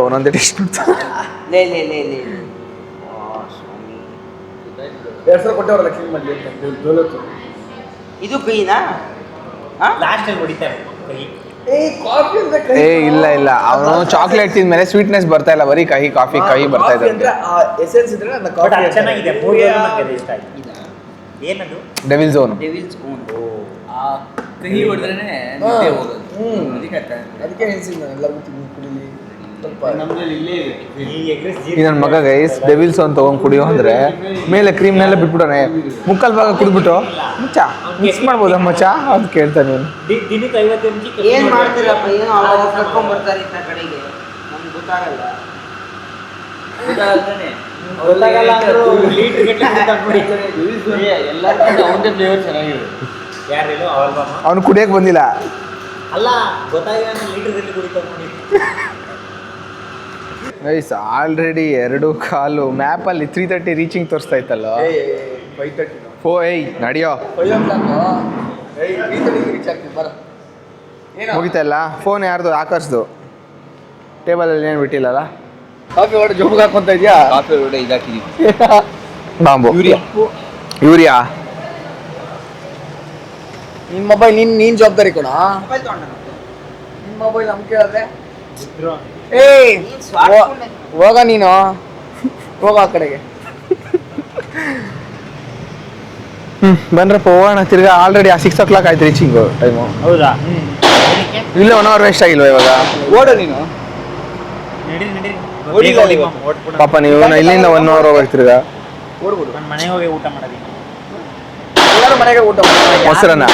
ಒಂದೊಂದೇ ಟೆಸ್ಟ್ ಲೇ 2,000 ಕೊಟ್ಟವ್ರಲ್ಲ ಕ್ಲೀನ್ ಮಾಡಲಿ ಅಂತ. ಇದು ಕೈನಾ ಲಾಸ್ಟಲ್ಲಿ ಹೊಡಿತಾರೆ ಕೈ. ಇಲ್ಲ ಅವನು ಚಾಕ್ಲೇಟ್ ತಿಂದ್ಮೇಲೆ ಸ್ವೀಟ್ನೆಸ್ ಬರ್ತಾ ಇಲ್ಲ, ಬರೀ ಕಹಿ ಕಾಫಿ ಕಹಿ ಬರ್ತಾ ಇದೆ. ಎಸೆನ್ಸ್ ಇದ್ರೆ ನನ್ನ ಬಟ್ ಕಾಫಿ ಅದು ಚೆನ್ನಾಗಿದೆ. ನನಗೆ ಇಷ್ಟ ಆಯ್ತು. ಏನದು? Devil zone. ಕಹಿ ಹೊಡೆದ್ರೇನೆ ನಿದ್ದೆ ಹೋಗೋದು. ಅದಕ್ಕೆ ಹೇಳ್ತೀನಿ ನಾನು ಎಲ್ಲರಿಗೂ ಕುಡಿಲಿ ಸ್ವಲ್ಪ. ನಮ್ಮಲ್ಲಿ ಇಲ್ಲೇ ಇದೆ ಈ ಎಗ್ರೆಸ್ ಈ ನನ್ನ ಮಗ ಗೈಸ್ ಡೆವಿಲ್ ಝೋನ್ ತೊಗೊಂಡು ಕುಡಿಯೋ ಅಂದರೆ ಮೇಲೆ ಕ್ರೀಮ್ನೆಲ್ಲ ಬಿಟ್ಬಿಡೋಣ, ಮುಕ್ಕಲ್ ಭಾಗ ಕುಡಿದ್ಬಿಟ್ಟು ಮುಚ್ಚ ಮಿಕ್ಸ್ ಮಾಡ್ಬೋದಾ ಮಚ್ಚ ಅಂತ ಕೇಳ್ತಾನೆ ಇವನು. ದಿನಕ್ಕೆ 50 mg ಏನ್ ಮಾಡ್ತೀರಪ್ಪ? ಏನೋ ಅವಾಗ ಕರ್ಕೊಂಡ್ ಬರ್ತಾರೆ ಇತ್ತ ಕಡೆಗೆ, ನಮ್ಗೆ ಗೊತ್ತಾಗಲ್ಲ. ಗೊತ್ತಾಗಲ್ಲ ಅಂದ್ರೂ ಲೀಟರ್ ಗಟ್ಟಲೆ ಕುಡಿತಾನೆ ನೋಡಿ. ಎಲ್ಲರಿಗಿಂತ ಅವನದೇ ಫ್ಲೇವರ್ ಚೆನ್ನಾಗಿದೆ. ಯಾರೇನು ಅವಲ್ ಬಾಮ ಅವನು ಕುಡಿಯೋಕೆ ಬಂದಿಲ್ಲ. ಅಲ್ಲ, ಗೊತ್ತಾಗಿಲ್ಲ ಅಂದ್ರೆ ಲೀಟರ್ ಗಟ್ಟಲೆ ಕುಡಿತಾನೆ ನೋಡಿ. ಗೈಸ್ ಆಲ್ರೆಡಿ 2 ಕಾಲು ಮ್ಯಾಪಲ್ಲಿ 3:30 ರೀಚಿಂಗ್ ತೋರಿಸ್ತಾ ಇತ್ತಲ್ಲ. 5:30 ನಡಿಯೋ ರೀಚ್ ಆಗ್ತೀನಿ ಬರ. ಮುಗಿತಾ ಇಲ್ಲ. ಫೋನ್ ಯಾರ್ದು? ಆಕರ್ಸ್ದು. ಟೇಬಲಲ್ಲಿ ಏನು ಬಿಟ್ಟಿಲ್ಲಲ್ಲ. ಕಾಫಿ ಹೊಡೆ ಜೋಬಿಗೆ ಹಾಕೊಂತ ಇದೆಯಾ? ಕಾಫಿ ಒಡೆ ಇದಾಕಿದೀವಿ. Bomb urea. ನಿನ್ನ ಮೊಬೈಲ್ ನೀನ್ ಜವಾಬ್ದಾರಿ ಕೊಡ. ನಿನ್ನ ಮೊಬೈಲ್ ನಮ್ಗೆ ಕೇಳಿದ್ರೆ ಹೋಗ ನೀನು, ಹೋಗ ಆ ಕಡೆಗೆ. ಬನ್ರಪ್ಪ ಹೋಗೋಣ ತಿರ್ಗಾ. ಆಲ್ರೆಡಿ 6 o'clock ಆಯ್ತು ರೀಚಿಂಗು ಟೈಮು. ಹೌದಾ? ಇಲ್ಲ 1 hour ವೇಸ್ಟ್ ಆಗಿಲ್ವ ಇವಾಗ? ಓಡು ನೀನು. ಪಾಪ ನೀವು ಇಲ್ಲಿಂದ 1 hour ಹೋಗ್ಬೇಕು ತಿರ್ಗಾ. ಓಡ್ಬಿಡು. ನಾನು ಮನೆಗೆ ಹೋಗಿ ಊಟ ಮಾಡೋದು. ಎಲ್ಲರೂ ಮನೆಗೆ ಊಟ ಮಾಡಿ ಮೊಸರನ್ನ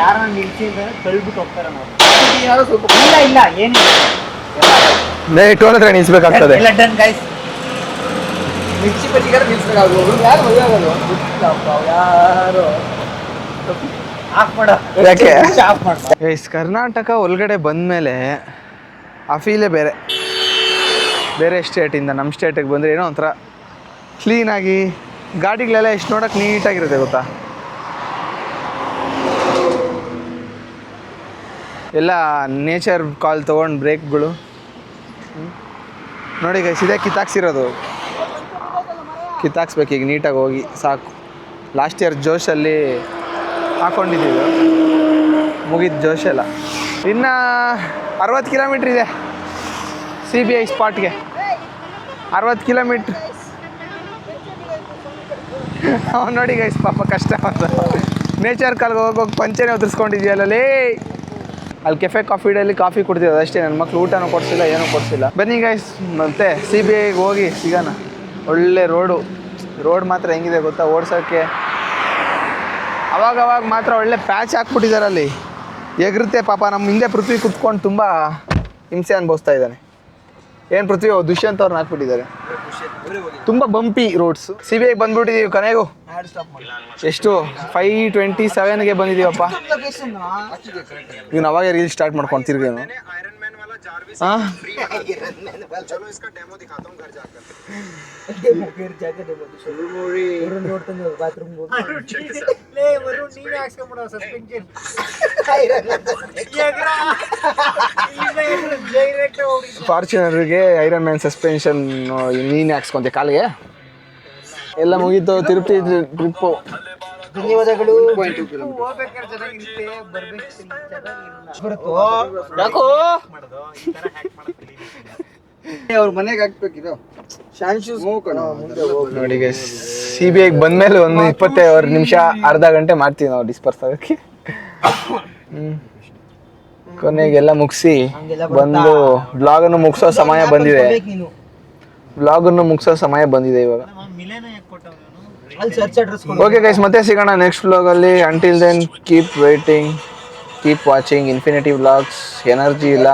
ಯಾರನ್ನ ನಿಲ್ಸಿ ತಳ್ಬಿಟ್ಟು ಹೋಗ್ತಾರೆ ನೋಡಿ. ಯಾರೋ ಸ್ವಲ್ಪ ಇಲ್ಲ ಏನಿಲ್ಲ, ಟೋಲ್ ಹತ್ರ ನಿಲ್ಸ್ಬೇಕಾಗ್ತದೆ. ಎಲ್ಲ ಡನ್ ಗೈಸ್. ಮಿರ್ಚಿ ಬಜ್ಜಿಗಾರ ನಿಲ್ಸ್ಬೇಕಾಗೋದು. ಯಾರು ಮದುವೆ ಆಗೋದು ಗೊತ್ತಿಲ್ಲಪ್ಪ ಯಾರು. ಆಫ್ ಮಾಡು. ಯಾಕೆ? ಆಫ್ ಮಾಡು. ಗೈಸ್ ಕರ್ನಾಟಕ ಒಳಗಡೆ ಬಂದಮೇಲೆ ಆ ಫೀಲೇ ಬೇರೆ ಸ್ಟೇಟಿಂದ ನಮ್ಮ ಸ್ಟೇಟಿಗೆ ಬಂದರೆ ಏನೋ ಒಂಥರ ಕ್ಲೀನಾಗಿ ಗಾಡಿಗಳೆಲ್ಲ ಎಷ್ಟು ನೋಡೋಕೆ ನೀಟಾಗಿರುತ್ತೆ ಗೊತ್ತಾ. ಎಲ್ಲ ನೇಚರ್ ಕಾಲ್ ತೊಗೊಂಡು ಬ್ರೇಕ್ಗಳು ನೋಡಿ ಗೈಸ್, ಇದೇ ಕಿತ್ತಾಕ್ಸಿರೋದು. ಕಿತ್ತಾಕ್ಸ್ಬೇಕು ಈಗ ನೀಟಾಗಿ ಹೋಗಿ ಸಾಕು. ಲಾಸ್ಟ್ ಇಯರ್ ಜೋಶಲ್ಲಿ ಹಾಕ್ಕೊಂಡಿದ್ದೀವಿ, ಮುಗಿದ ಜೋಶೆಲ್ಲ. ಇನ್ನು 60 ಕಿಲೋಮೀಟ್ರ್ ಇದೆ CBI ಸ್ಪಾಟ್ಗೆ. 60 ಕಿಲೋಮೀಟ್ರ್. ಅವ್ನು ನೋಡಿ ಗೈಸ್ ಪಾಪ ಕಷ್ಟ ಅಂತ ನೇಚರ್ ಕಾಲ್ಗೆ ಹೋಗೋಗಿ ಪಂಚೆನೇ ಒದರ್ಸ್ಕೊಂಡಿದ್ಯಲ್ಲೇ. ಅಲ್ಲಿ ಕೆಫೆ ಕಾಫಿ ಡೇಲಿ ಕಾಫಿ ಕುಡ್ತೀವಿ ಅಷ್ಟೇ. ನನ್ನ ಮಕ್ಳು ಊಟನೂ ಕೊಡ್ಸಿಲ್ಲ, ಏನೂ ಕೊಡ್ಸಿಲ್ಲ. ಬನ್ನಿ ಗೈಸ್ ಮತ್ತೆ CBIಗೆ ಹೋಗಿ ಸಿಗೋಣ. ಒಳ್ಳೆ ರೋಡ್ ಮಾತ್ರ ಹೆಂಗಿದೆ ಗೊತ್ತಾ ಓಡ್ಸೋಕ್ಕೆ. ಅವಾಗ ಮಾತ್ರ ಒಳ್ಳೆ ಪ್ಯಾಚ್ ಹಾಕ್ಬಿಟ್ಟಿದ್ದಾರೆ ಅಲ್ಲಿ. ಎಗರುತ್ತೆ ಪಾಪ. ನಮ್ಮ ಹಿಂದೆ ಪೃಥ್ವಿ ಕುತ್ಕೊಂಡು ತುಂಬ ಹಿಂಸೆ ಅನುಭವಿಸ್ತಾ ಇದ್ದಾನೆ. ಏನು ಪೃಥ್ವಿ ದುಷ್ಯಂತ್ ಅವ್ರನ್ನ ಹಾಕ್ಬಿಟ್ಟಿದ್ದಾರೆ. ತುಂಬ ಬಂಪಿ ರೋಡ್ಸ್. CBIಗೆ ಬಂದ್ಬಿಟ್ಟಿದ್ದೀವಿ ಕೊನೆಗೂ. ಎಷ್ಟು 5:27ಗೆ ಬಂದಿದ್ದೀವಪ್ಪ. ಇವ್ನು ಅವಾಗೆ ರೀಲ್ ಸ್ಟಾರ್ಟ್ ಮಾಡ್ಕೊಂಡು ತಿರ್ಗೇನು. ಹಾಂ ಫಾರ್ಚುನರ್ಗೆ ಐರನ್ ಮ್ಯಾನ್ ಸಸ್ಪೆನ್ಷನ್ ನೀನು ಹಾಕ್ಸ್ಕೊಂತೆ ಕಾಲಿಗೆ. ಎಲ್ಲ ಮುಗೀತು ತಿರುಪತಿ ಟ್ರಿಪ್ಪು. ಧನ್ಯವಾದಗಳು. ಅವ್ರ ಮನೆಗೆ ಹಾಕ್ಬೇಕಿದು ನೋಡಿ CBIಗೆ ಬಂದ್ಮೇಲೆ ಒಂದು 25 ನಿಮಿಷ ಅರ್ಧ ಗಂಟೆ ಮಾಡ್ತೀವಿ ನಾವು ಡಿಸ್ಪರ್ಸ್ ಆಗೋಕ್ಕೆ. ಕೊನೆಗೆಲ್ಲ ಮುಗಿಸಿ ಬಂದು ಬ್ಲಾಗನ್ನು ಮುಗಿಸೋ ಸಮಯ ಬಂದಿದೆ ಇವಾಗ. ಓಕೆ ಗೈಸ್, ಮತ್ತೆ ಸಿಗೋಣ ನೆಕ್ಸ್ಟ್ ವ್ಲಾಗಲ್ಲಿ. Until then keep waiting, keep watching infinity vlogs. Energy ಇಲ್ಲ.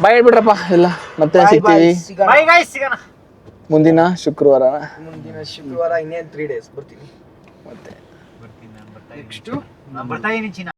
ಬಾಯ್ ಹೇಳ್ಬಿಡ್ರಪ್ಪ ಎಲ್ಲ. ಮತ್ತೆ ಸಿಗ್ತೀವಿ. ಬೈ ಗೈಸ್, ಸಿಗೋಣ. ಮುಂದಿನ ಶುಕ್ರವಾರ ಮುಂದಿನ ಶುಕ್ರವಾರ ಇನ್ನೇನು 3 days ಬರ್ತೀನಿ. ಮತ್ತೆ ಬರ್ತಾ ಇದೀನಿ ಚಿನ್ನ.